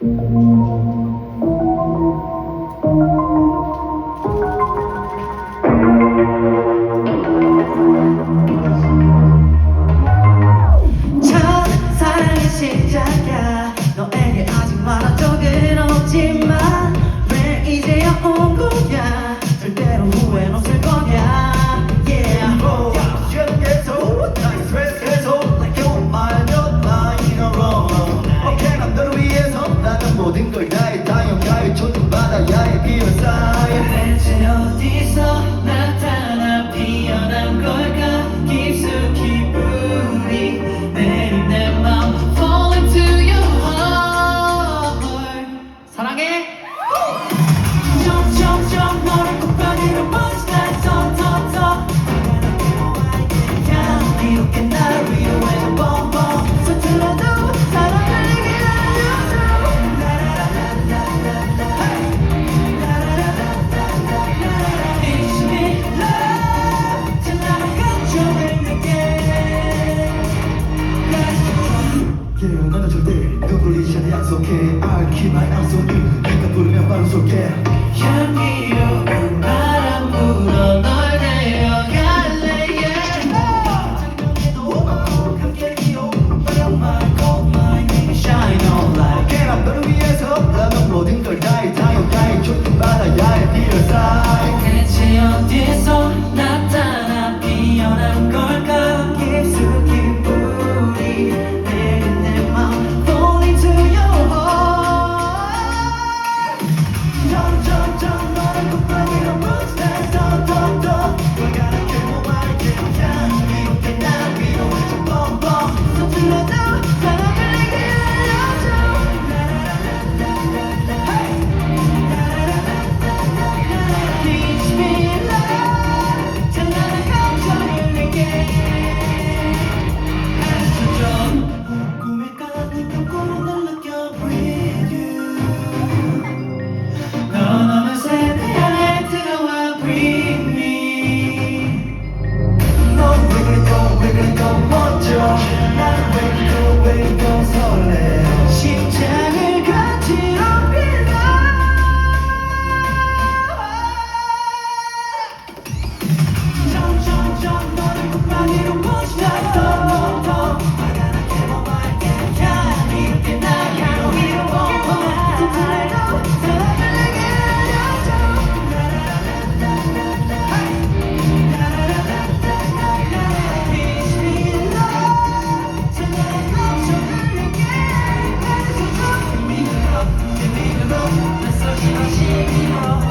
첫 사랑의 시작이야. 너에게 아직 말한 적은 없지만 왜 이제야 온 거야. 절대로 후회는 없을 거야. Yeah. 계속 나의 스트레스 계속 like you 말면 나 in a row. Okay, 난 너를 위해서 나는 모든 걸 다해. 다용가에 존중받아야 해. 비어싸야 대체 어디서 나타나 피어난 걸까. 깊숙이 뿌리 내린 내 맘 fall into your heart. 사랑해. 점점점 너를 곱하기로 번지나 더더더 그냥 이렇게 나를 위로해줘 뻥뻥 서툴러도 사랑을 내게 알려줘. Teach me love 지나간 감정을 내게. Yeah, 나는 절대 눈물리지 않아 약속해. I'll keep my eyes on you. 네가 부르면 바로 쏠게. 향기로운 바람 불어 널 데려갈래. Yeah. Shine on like Okay, 난 너를 위해서 나는 모든 걸 다해. 다용가에 존중받아야 해. 비어싸야 대체 어디서 나타나 피어난 걸까. 깊숙이 뿌리 내린 내 맘 fall into your heart. 점점점 너를 곱하기로 번지나 더더더 너가 괴로워할게. 그냥 이렇게 날 위로해줘 뻥뻥 서툴러도 사랑을 내게 알려줘. Teach me love 찬란한 감정을 내게 해줘. 꿈에 가득 꿈꾸는 널 느껴 breathe you. 넌 어느새 내 안에 들어와 breathe me. 넌 왜 그래 왜 그래 먼저 난왜 그래 설레. 심장을 간지럽히다. 점점점 너를 곱하기로 번지나 더더 화가나게 멈할게. 그냥 이렇게 날 향기로 뻥뻥 서툴러도 사랑을 내게 알려줘. Teach me love 찬란한 감정을 내게 해줘. 믿음으로 내 믿음으로 난 서지 마시기로.